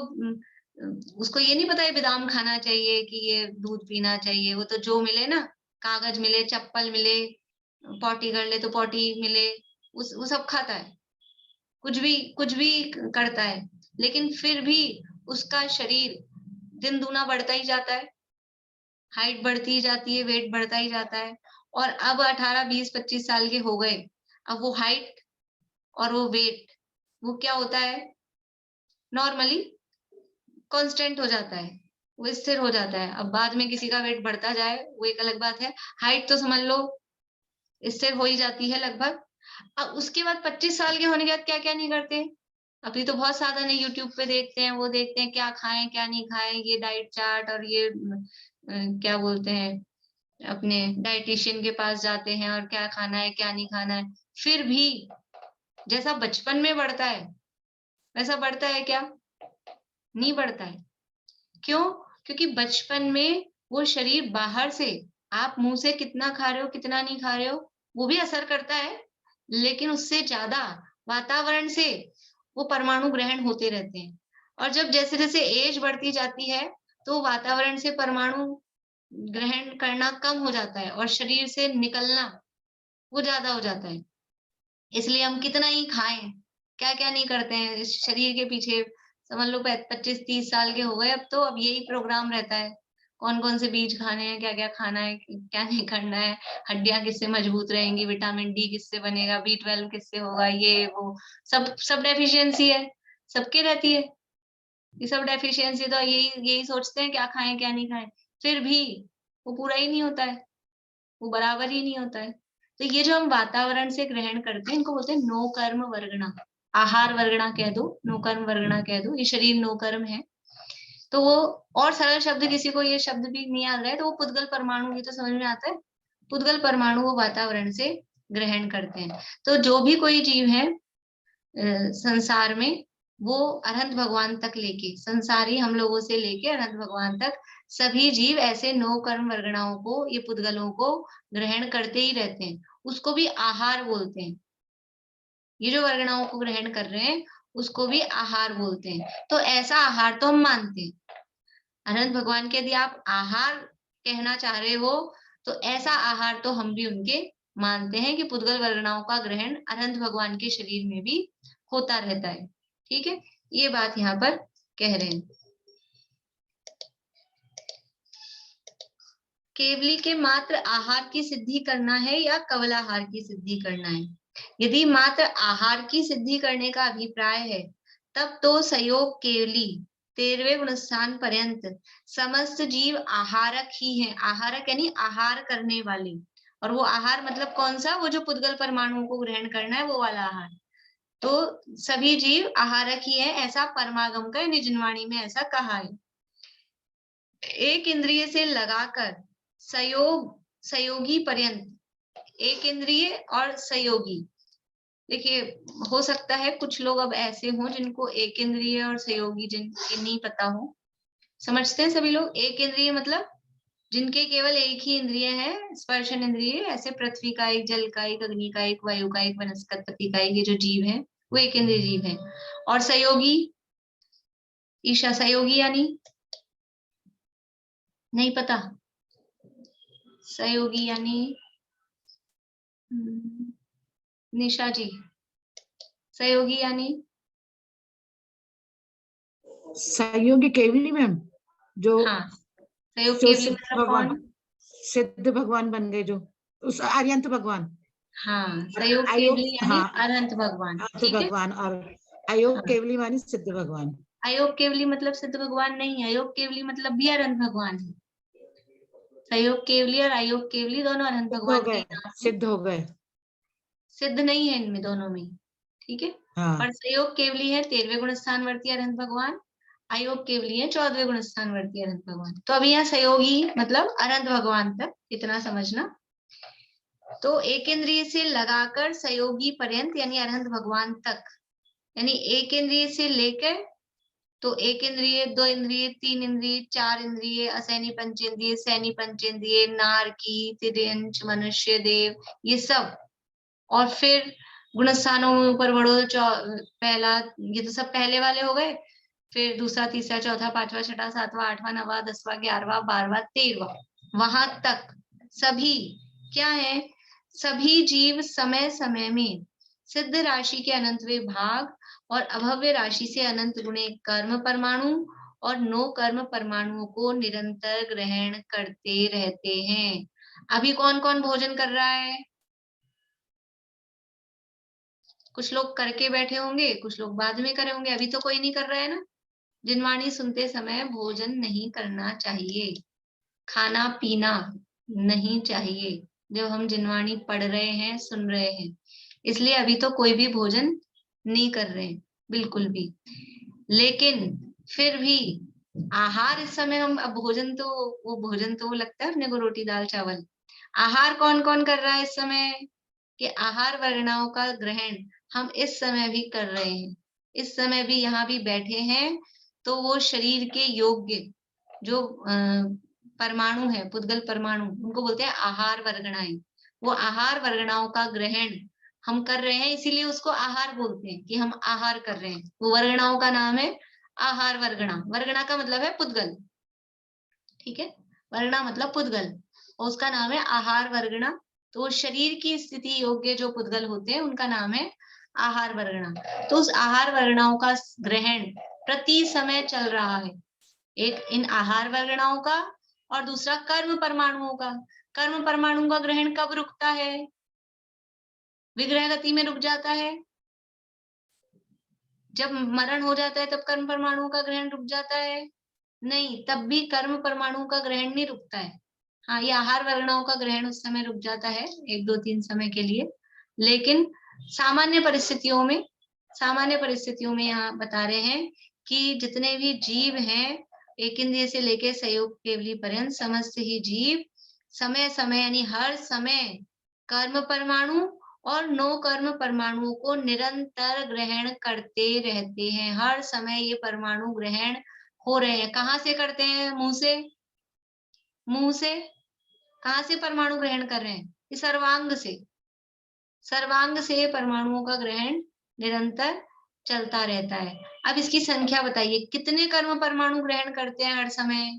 उसको ये नहीं पता है बादाम खाना चाहिए कि ये दूध पीना चाहिए, वो तो जो मिले ना, कागज मिले, चप्पल मिले, पॉटी कर ले तो पॉटी मिले, वो सब खाता है। कुछ भी करता है, लेकिन फिर भी उसका शरीर दिन दूना बढ़ता ही जाता है, हाइट बढ़ती ही जाती है, वेट बढ़ता ही जाता है। और अब 18, 20, 25 साल के हो गए, अब वो हाइट और वो वेट, वो क्या होता है, नॉर्मली कांस्टेंट हो जाता है, वो स्थिर हो जाता है। अब बाद में किसी का वेट बढ़ता जाए, वो एक अलग बात है। हाइट तो समझ लो स्थिर हो ही जाती है लगभग। अब उसके बाद 25 साल के होने के बाद क्या-क्या नहीं करते? अभी तो बहुत साधन है, यूट्यूब पे देखते हैं, वो देखते हैं क्या खाएँ, क्या नहीं खाएँ, ये डाइट चार्ट और ये क्या बोलते हैं, अपने डायटीशियन के पास जाते हैं और क्या खाना है, क्या नहीं खाना है। फिर भी जैसा बचपन में बढ़ता है, वैसा बढ़ता है क्या? नहीं बढ़ता है। क्यों? क्योंकि बचपन में वो शरीर बाहर से, आप मुँह से कितना खा रहे हो, कितना नहीं खा रहे हो, वो भी असर करता है, लेकिन उससे ज़्यादा वातावरण से वो परमाणु ग्रहण होते रहते हैं। और जब जैसे-जैसे एज बढ़ती जाती है, तो वातावरण से परमाणु ग्रहण करना कम हो जाता है और शरीर से निकलना वो ज़्यादा हो जाता है। इसलिए हम कितना ही खाएँ, क्या-क्या नहीं करते हैं इस शरीर के पीछे। समझ लो 25-30 साल के हो गए अब तो, अब यही प्रोग्राम रहता है। कौन-कौन से बीज खाने हैं, क्या-क्या खाना है, क्या नहीं करना है, हड्डियाँ किससे मजबूत रहेंगी, विटामिन डी किससे बनेगा, बी12 किससे होगा, ये वो सब सब डेफिशिएंसी है, सबके रहती है। ये सब डेफिशिएंसी तो यही यही सोचते हैं क्या खाएँ, क्या नहीं खाएँ, फिर भी वो पूरा ही नहीं होता है, वो बराबर ही नहीं होता है। तो ये जो हम वातावरण से ग्रहण करते हैं, इनको बोलते हैं नो कर्म वर्गणा। आहार वर्गणा कह दो, नो कर्म वर्गणा कह दो, ये शरीर नो कर्म है। तो वो, और सरल शब्द किसी को ये शब्द भी नहीं आ रहा है, तो वो पुद्गल परमाणु, ये तो समझ में आता है। पुद्गल परमाणु वो वातावरण से ग्रहण करते हैं। तो जो भी कोई जीव है संसार में, वो अरहंत भगवान तक लेके, संसारी हम लोगों से लेके अरहंत भगवान तक सभी जीव ऐसे 9 कर्म वर्गणाओं को, ये पुद्गलों को ग्रहण करते ही रहते हैं। उसको भी आहार बोलते हैं। ये जो वर्गणाओं को ग्रहण कर रहे हैं, उसको भी आहार बोलते हैं। तो ऐसा आहार तो हम मानते हैं। अनंत भगवान के यदि आप आहार कहना चाह रहे हो, तो ऐसा आहार तो हम भी उनके मानते हैं कि पुद्गल वर्गणाओं का ग्रहण अनंत भगवान के शरीर में भी होता रहता है। ठीक है? ये बात यहाँ पर कह रहे हैं। केवली के मात्र आहार की सिद्धि करना है या कवलाहार की सिद्धि करना है? यदि मात्र आहार की सिद्धि करने का अभिप्राय है, तब तो संयोग केवली 13वें गुणस्थान पर्यंत समस्त जीव आहारक ही हैं। आहारक यानी आहार करने वाले। और वो आहार मतलब कौन सा? वो जो पुद्गल परमाणुओं को ग्रहण करना है, वो वाला आहार। तो सभी जीव आहारक ही है, ऐसा परमागम का निजनवाणी में ऐसा कहा है। एक इंद्रिय से लगाकर संयोगी पर्यंत, एक इंद्रिय और संयोगी। देखिए, हो सकता है कुछ लोग अब ऐसे हों जिनको एक इंद्रिय और संयोगी जिनके नहीं पता हो। समझते हैं सभी लोग? एक इंद्रिय मतलब जिनके केवल एक ही इंद्रिय है, स्पर्शन इंद्रिय। ऐसे पृथ्वी का एक, जल का एक, अग्नि का एक, वायु का एक, वनस्पति का एक, ये जो जीव है वो एक इंद्रिय जीव है। और संयोगी, ईशा, संयोगी यानी नहीं पता? सहयोगी यानी निशा जी, सहयोगी यानी सहयोगी केवली मैम, जो हाँ, सहयोग जो केवली सिद्ध मतलब भगवान, कौन? सिद्ध भगवान बन गए जो, उस आर्यंत भगवान। हाँ, सहयोग अयोग, केवली यानी हाँ, अनंत भगवान, अर्थ ठीक है। भगवान, और अयोग हाँ, केवली मानी सिद्ध भगवान। अयोग केवली मतलब सिद्ध भगवान नहीं है, अयोग केवली मतलब भी अनंत भगवान है। सहयोग केवली और अयोग केवली दोनों अनंत सिद्ध हो भगवान के गए, ही नाम हैं। सिद्ध हो गए। सिद्ध नहीं है इनमें दोनों में, ठीक है। हाँ, और सहयोग केवली है 13वें गुण स्थानवर्ती अनंत भगवान, अयोग केवली है 14वें गुण स्थानवर्ती अनंत भगवान। तो अभी यहाँ सहयोगी मतलब अनंत भगवान तक इतना समझना। तो एक इंद्रिय से लगाकर सहयोगी पर्यंत यानी अनंत भगवान तक, यानी एक इंद्रिय से लेकर, तो एक इंद्रिय, दो इंद्रिय, तीन इंद्रिय, चार इंद्रिय, असैनी पंचेंद्रिय, सैनी पंचेंद्रिय, नारकी, तिर्यंच, मनुष्य, देव, ये सब। और फिर गुणस्थानों में ऊपर बढ़ो, पहला, ये तो सब पहले वाले हो गए। फिर दूसरा, तीसरा, चौथा, पांचवा, छठा, सातवां, आठवां, नवां, 10वां, 11वां, 12वां, 13वां, वहां तक सभी क्या है? सभी जीव समय समय में सिद्ध राशि के अनंतवें भाग और अभव्य राशि से अनंत गुणे कर्म परमाणु और नो कर्म परमाणुओं को निरंतर ग्रहण करते रहते हैं। अभी कौन कौन भोजन कर रहा है? कुछ लोग करके बैठे होंगे, कुछ लोग बाद में करे होंगे, अभी तो कोई नहीं कर रहा है ना। जिनवाणी सुनते समय भोजन नहीं करना चाहिए, खाना पीना नहीं चाहिए जब हम जिनवाणी पढ़ रहे हैं, सुन रहे हैं। इसलिए अभी तो कोई भी भोजन नहीं कर रहे हैं, बिल्कुल भी। लेकिन फिर भी आहार इस समय हम, अब भोजन तो वो लगता है अपने को रोटी दाल चावल। आहार कौन कौन कर रहा है इस समय? कि आहार वर्गणाओं का ग्रहण हम इस समय भी कर रहे हैं। इस समय भी यहाँ भी बैठे हैं, तो वो शरीर के योग्य जो परमाणु है, पुद्गल परमाणु, उनको बोलते हैं आहार वर्गणाएं। वो आहार वर्गणाओं का ग्रहण हम कर रहे हैं, इसीलिए उसको आहार बोलते हैं कि हम आहार कर रहे हैं। वो वर्गणाओं का नाम है आहार वर्गणा। वर्गणा का मतलब है पुद्गल, ठीक है। वर्गणा मतलब पुद्गल, और उसका नाम है आहार वर्गणा। तो शरीर की स्थिति योग्य जो पुद्गल होते हैं उनका नाम है आहार वर्गणा। तो उस आहार वर्गणाओं का ग्रहण प्रति समय चल रहा है, एक इन आहार वर्गणाओं का और दूसरा कर्म परमाणुओं का। कर्म परमाणुओं का ग्रहण कब रुकता है? विग्रह गति में रुक जाता है। जब मरण हो जाता है तब कर्म परमाणुओं का ग्रहण रुक जाता है? नहीं, तब भी कर्म परमाणुओं का ग्रहण नहीं रुकता है। हाँ, ये आहार वर्गणाओं का ग्रहण उस समय रुक जाता है, 1 2 3 समय के लिए। लेकिन सामान्य परिस्थितियों में यहाँ बता रहे हैं कि जितने भी जीव हैं, एक इंद्रिय से लेकर सहयोग केवली पर्यंत समस्त ही जीव समय समय यानी हर समय कर्म परमाणु और नो कर्म परमाणुओं को निरंतर ग्रहण करते रहते हैं। हर समय ये परमाणु ग्रहण हो रहे हैं। कहाँ से करते हैं? मुंह से। मुंह से कहाँ से परमाणु ग्रहण कर रहे हैं? इस सर्वांग से। सर्वांग से परमाणुओं का ग्रहण निरंतर चलता रहता है। अब इसकी संख्या बताइए, कितने कर्म परमाणु ग्रहण करते हैं हर समय?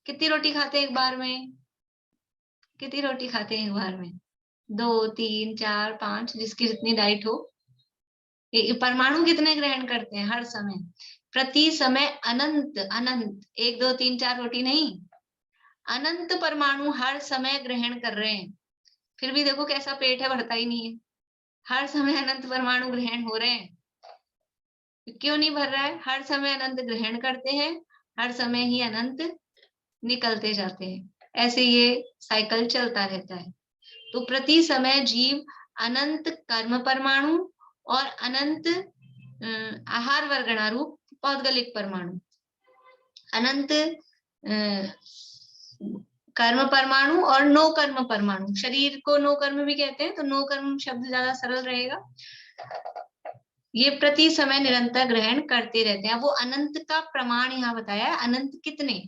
कितनी रोटी खाते हैं एक बार में? कितनी रोटी खाते हैं एक बार में? 2 3 4 5, जिसकी जितनी डाइट हो। ये परमाणु कितने ग्रहण करते हैं हर समय? प्रति समय अनंत अनंत, 1 2 3 4 रोटी नहीं, अनंत परमाणु हर समय ग्रहण कर रहे हैं। फिर भी देखो कैसा पेट है, भरता ही नहीं है। हर समय अनंत परमाणु ग्रहण हो रहे हैं, क्यों नहीं भर रहा है? हर समय अनंत ग्रहण करते हैं, हर समय ही अनंत निकलते जाते हैं। ऐसे ये साइकिल चलता रहता है। तो प्रति समय जीव अनंत कर्म परमाणु और अनंत आहार वर्गणा रूप पौद्गलिक परमाणु, अनंत कर्म परमाणु और नो कर्म परमाणु, शरीर को नो कर्म भी कहते हैं, तो नो कर्म शब्द ज्यादा सरल रहेगा। ये प्रति समय निरंतर ग्रहण करते रहते हैं। वो अनंत का प्रमाण यहाँ बताया है, अनंत कितने?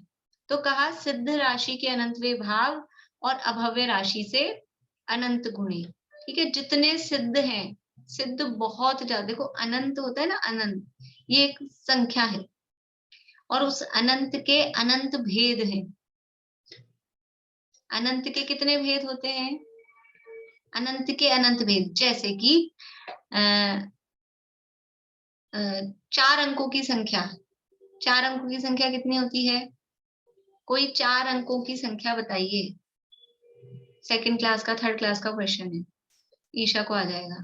तो कहा सिद्ध राशि के अनंतवें भाग और अभव्य राशि से अनंत गुणे, ठीक है। जितने सिद्ध हैं, सिद्ध बहुत ज्यादा, देखो अनंत होता है ना, अनंत ये एक संख्या है, और उस अनंत के अनंत भेद हैं। अनंत के कितने भेद होते हैं? अनंत के अनंत भेद, जैसे कि 4 अंकों की संख्या 4 अंकों की संख्या कितनी होती है? कोई 4 अंकों की संख्या बताइए। सेकंड क्लास का, थर्ड क्लास का क्वेश्चन है, ईशा को आ जाएगा।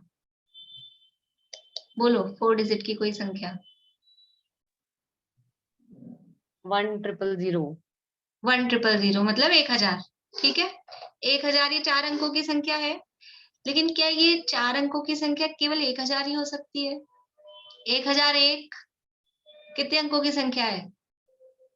बोलो 4 डिजिट की कोई संख्या। 1000। 1000 मतलब 1000। ठीक है, 1000 ये 4 अंकों की संख्या है। लेकिन क्या ये 4 अंकों की संख्या केवल 1000 ही हो सकती है? 1001 कितने अंकों की संख्या है?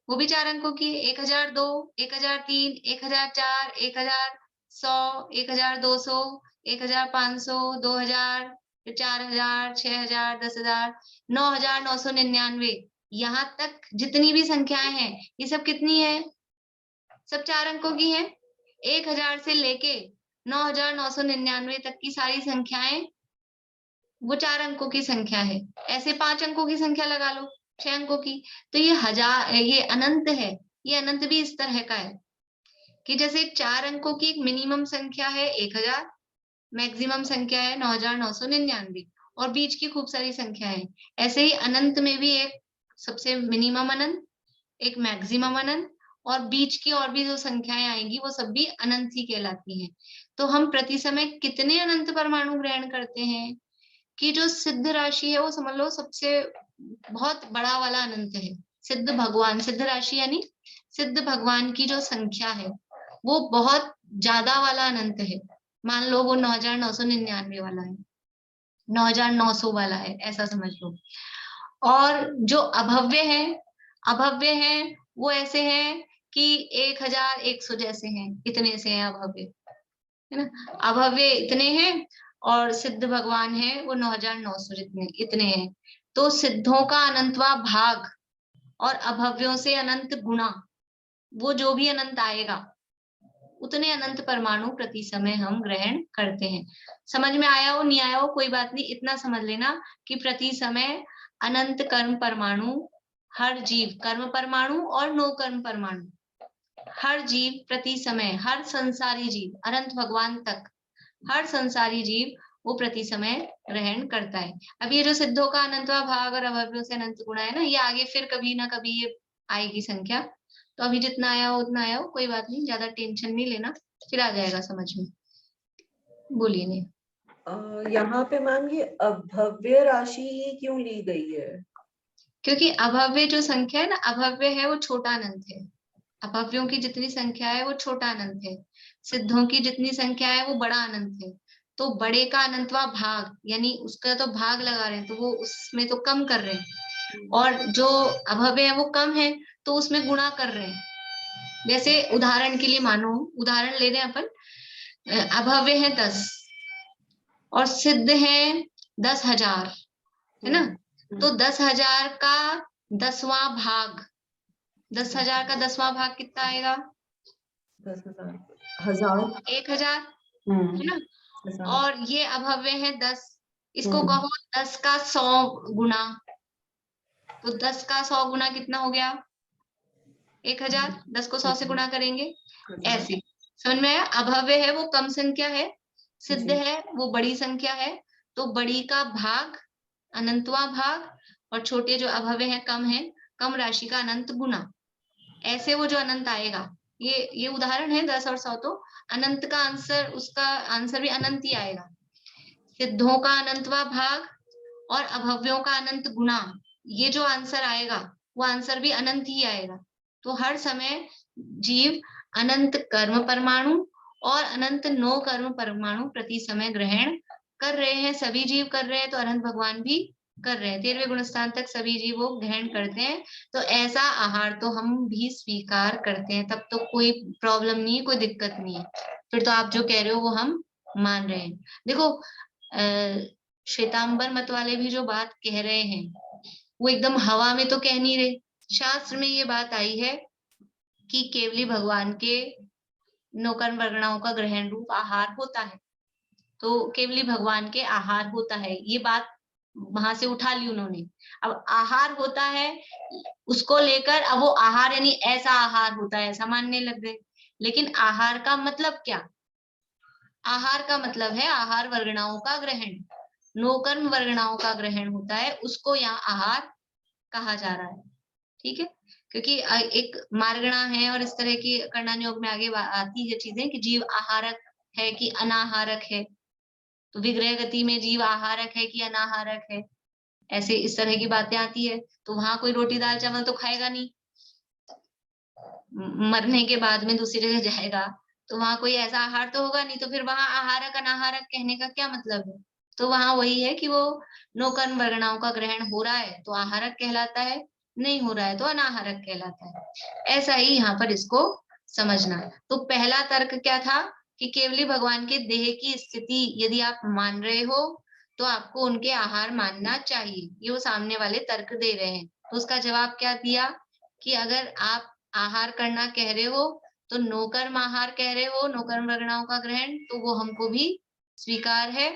वो भी 4 अंकों की। 1002, 1003, 1004, 1100, 1200, 1500, 2000, 4000, 6000, 10,000, 9999। यहाँ तक जितनी भी संख्याएं हैं ये सब कितनी है? सब 4 अंकों की हैं। 1000 से लेके 9999 तक की सारी संख्याएं वो 4 अंकों की संख्या है। ऐसे 5 अंकों की संख्या लगा लो, 6 अंकों की। तो ये हजार, ये अनंत है। ये अनंत भी इस तरह का है कि जैसे 4 अंकों की एक मिनिमम संख्या है 1000, मैक्सिमम संख्या है 9999 और बीच की खूब सारी संख्या है। ऐसे ही अनंत में भी एक सबसे मिनिमम अनंत, एक मैक्सिमम अनंत और बीच की और भी जो संख्याएं आएंगी वो सब भी अनंत ही कहलाती हैं। तो हम प्रति समय कितने अनंत परमाणु ग्रहण करते हैं कि जो सिद्ध राशि है वो समझ लो सबसे बहुत बड़ा वाला अनंत है। सिद्ध भगवान, सिद्ध राशि यानी सिद्ध भगवान की जो संख्या है वो बहुत ज्यादा वाला अनंत है। मान लो वो 9999 वाला है, 9900 वाला है, ऐसा समझ लो। और जो अभव्य है, अभव्य है वो ऐसे है कि 1100 जैसे हैं, इतने से हैं अभव्य, है ना। अभव्य इतने हैं और सिद्ध भगवान है वो 9900 जितने इतने हैं। तो सिद्धों का अनंतवा भाग और अभव्यों से अनंत गुणा, वो जो भी अनंत आएगा उतने अनंत परमाणु प्रति समय हम ग्रहण करते हैं। समझ में आया हो नहीं आया हो कोई बात नहीं, इतना समझ लेना कि प्रति समय अनंत कर्म परमाणु, हर जीव कर्म परमाणु और नो कर्म परमाणु, हर जीव प्रति समय, हर संसारी जीव अनंत भगवान तक हर संसारी जीव वो प्रति समय ग्रहण करता है। अब ये जो सिद्धों का अनंतवा भाग और अभव्यों से अनंत गुणा है ना, ये आगे फिर कभी ना कभी ये आएगी संख्या। तो अभी जितना आया हो उतना आया हो, कोई बात नहीं, ज्यादा टेंशन नहीं लेना, फिर आ जाएगा समझ में। बोलिए नहीं। यहाँ पे मैम ये अभव्य राशि ही क्यों ली गई है? क्योंकि अभव्य जो संख्या है ना, अभव्य है वो छोटा अनंत है। अभव्यों की जितनी संख्या है वो छोटा अनंत है, सिद्धों की जितनी संख्या है वो बड़ा अनंत है। तो बड़े का अनंतवा भाग यानी उसका तो भाग लगा रहे हैं तो वो उसमें तो कम कर रहे हैं, और जो अभव्य है वो कम है तो उसमें गुणा कर रहे हैं। जैसे उदाहरण के लिए मानो, उदाहरण ले रहे हैं अपन, अभव्य है 10 और सिद्ध है 10,000, है ना। तो 10,000 का 10वां भाग, 10,000 का 10वां भाग कितना आएगा? 10,000, 1000, 1000, है ना। 1000। और ये अभव्य है 10, इसको कहो 10 का 100 गुना, तो 10 का 100 गुना कितना हो गया? 1000। 10 को 100 से गुणा करेंगे, ऐसे समझ में आया। अभव्य है वो कम संख्या है, सिद्ध है वो बड़ी संख्या है, तो बड़ी का भाग अनंतवा भाग और छोटे जो अभव्य है कम है, कम राशि का अनंत गुना, ऐसे वो जो अनंत आएगा। ये उदाहरण है 10 और 100, तो अनंत का आंसर, उसका आंसर भी अनंत ही आएगा। सिद्धों का अनंतवा भाग और अभव्यों का अनंत गुना, ये जो आंसर आएगा वो आंसर भी अनंत ही आएगा। तो हर समय जीव अनंत कर्म परमाणु और अनंत नो कर्म परमाणु प्रति समय ग्रहण कर रहे हैं। सभी जीव कर रहे हैं तो अनंत भगवान भी कर रहे हैं। 13वें गुणस्थान तक सभी जीव वो ग्रहण करते हैं। तो ऐसा आहार तो हम भी स्वीकार करते हैं, तब तो कोई प्रॉब्लम नहीं है, कोई दिक्कत नहीं है। फिर तो आप जो कह रहे हो वो हम मान रहे हैं। देखो श्वेतांबर मत वाले भी जो बात कह रहे हैं वो एकदम हवा में तो कह नहीं रहे। शास्त्र में ये बात आई है कि केवली भगवान के नौकर्म वर्गणाओं का ग्रहण रूप आहार होता है, तो केवली भगवान के आहार होता है, ये बात वहां से उठा ली उन्होंने। अब आहार होता है उसको लेकर अब वो आहार यानी ऐसा आहार होता है ऐसा मानने लग गए। लेकिन आहार का मतलब क्या? आहार का मतलब है आहार वर्गणाओं का ग्रहण, नौकर्म वर्गणाओं का ग्रहण होता है, उसको यहाँ आहार कहा जा रहा है। ठीक है, क्योंकि एक मार्गणा है और इस तरह की कर्णन योग में आगे आती है चीजें कि जीव आहारक है कि अनाहारक है, तो विग्रह गति में जीव आहारक है कि अनाहारक है, ऐसे इस तरह की बातें आती है। तो वहां कोई रोटी दाल चावल तो खाएगा नहीं, मरने के बाद में दूसरी जगह जाएगा, तो वहां कोई ऐसा आहार तो होगा नहीं, तो फिर वहां आहारक अनाहारक कहने का क्या मतलब है? तो वहां वही है कि वो नो कर्म वर्गणाओं का ग्रहण हो रहा है तो आहारक कहलाता है, नहीं हो रहा है तो अनाहारक कहलाता है। ऐसा ही यहाँ पर इसको समझना। तो पहला तर्क क्या था कि केवली भगवान के देह की स्थिति यदि आप मान रहे हो तो आपको उनके आहार मानना चाहिए, ये वो सामने वाले तर्क दे रहे हैं। तो उसका जवाब क्या दिया कि अगर आप आहार करना कह रहे हो तो नो कर्म आहार कह रहे हो, नो कर्म वर्गणाओं का ग्रहण, तो वो हमको भी स्वीकार है,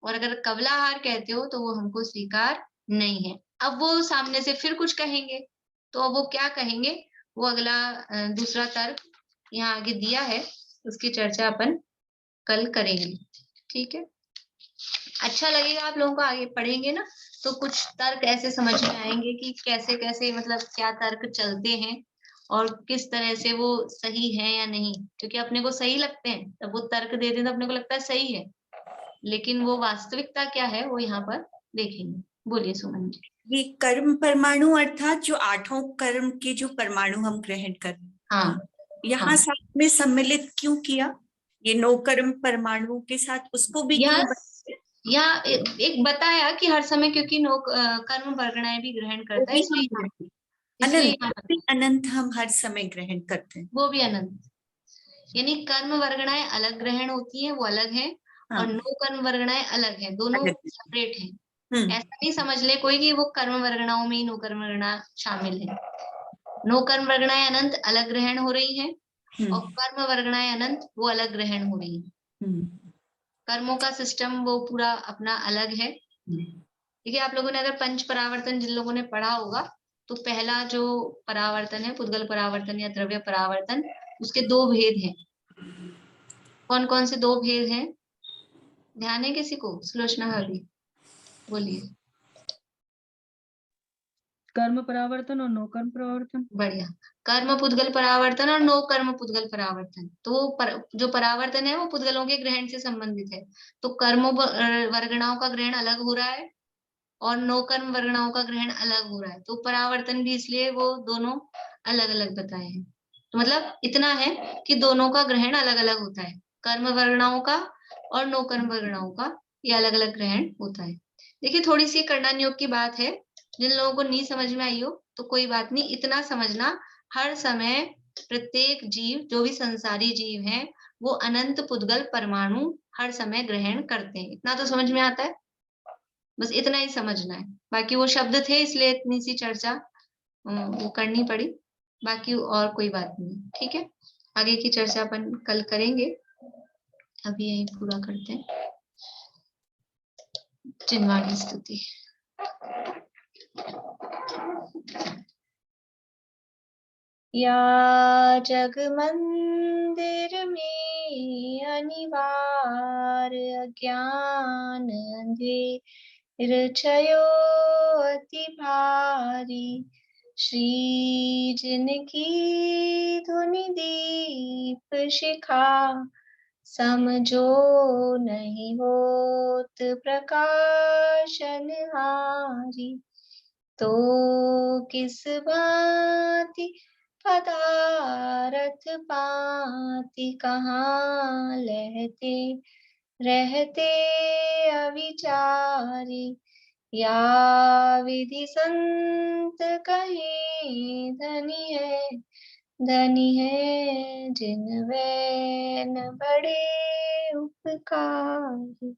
और अगर कवला आहार कहते हो तो वो हमको स्वीकार नहीं है। अब वो सामने से फिर कुछ कहेंगे, तो अब वो क्या कहेंगे, वो अगला दूसरा तर्क यहाँ आगे दिया है, उसकी चर्चा अपन कल करेंगे। ठीक है, अच्छा लगेगा आप लोगों को, आगे पढ़ेंगे ना तो कुछ तर्क ऐसे समझ में आएंगे कि कैसे कैसे मतलब क्या तर्क चलते हैं और किस तरह से वो सही है या नहीं, क्योंकि अपने को सही लगते हैं तब वो तर्क देते हैं तो अपने को लगता है सही है, लेकिन वो वास्तविकता क्या है वो यहाँ पर देखेंगे। बोलिए सुमन जी। ये कर्म परमाणु अर्थात जो 8 कर्म के जो परमाणु हम ग्रहण कर, हाँ, यहाँ हाँ। साथ में सम्मिलित क्यों किया? ये 9 कर्म परमाणु के साथ उसको भी क्यों या एक बताया कि हर समय क्योंकि कर्म वर्गणाएं भी ग्रहण करता है, इसलिए अनंत हम हर समय ग्रहण करते हैं, वो भी अनंत, यानी कर्म वर्गणाएं अलग ग्रहण होती हैं, वो अलग है, हाँ। और नो कर्म वर्गणाएं अलग है, दोनों सेपरेट है। ऐसा नहीं समझ ले कोई कि वो कर्म वर्गणाओं में ही नो कर्म वर्गणा शामिल है। नो कर्म वर्गणाएं अनंत अलग ग्रहण हो रही हैं, और कर्म वर्गणाएं अनंत वो अलग ग्रहण हो रही हैं। कर्मों का सिस्टम वो पूरा अपना अलग है। ठीक है, आप लोगों ने अगर पंच परावर्तन जिन लोगों ने पढ़ा होगा तो पहला जो परावर्तन है पुद्गल परावर्तन या द्रव्य परावर्तन, उसके 2 भेद हैं। कौन कौन से 2 भेद हैं, ध्यान है किसी को? सुलोचना भाभी बोलिए। कर्म परावर्तन और नो कर्म परावर्तन। बढ़िया, कर्म पुद्गल परावर्तन और नो कर्म पुद्गल परावर्तन। तो जो परावर्तन है वो पुद्गलों के ग्रहण से संबंधित है, तो कर्म वर्गणाओं का ग्रहण अलग हो रहा है और नो कर्म वर्गणाओं का ग्रहण अलग हो रहा है, तो परावर्तन भी इसलिए वो दोनों अलग अलग बताए हैं। तो मतलब इतना है कि दोनों का ग्रहण अलग अलग होता है, कर्म वर्गणाओं का और नो कर्म वर्गणाओं का, ये अलग अलग ग्रहण होता है। देखिए थोड़ी सी कर्णन योग की बात है, जिन लोगों को नहीं समझ में आई हो तो कोई बात नहीं, इतना समझना हर समय प्रत्येक जीव, जो भी संसारी जीव हैं, वो अनंत पुद्गल परमाणु हर समय ग्रहण करते हैं। इतना तो समझ में आता है, बस इतना ही समझना है। बाकी वो शब्द थे इसलिए इतनी सी चर्चा वो करनी पड़ी, बाकी और कोई बात नहीं। ठीक है, आगे की चर्चा अपन कल करेंगे, अभी यही पूरा करते हैं। जिनवाणी स्तुति। या जग मंदिर में अनिवार्य अज्ञान अंधेर छयो अति भारी, श्री जिनकी धुनि दीप शिखा, समझो नहीं होत प्रकाशन हारी, तो किस भांति पदारथ पाती, कहाँ लहते रहते अविचारी, या विधि संत कहे धनी है जिन वैन बड़े उपकारी।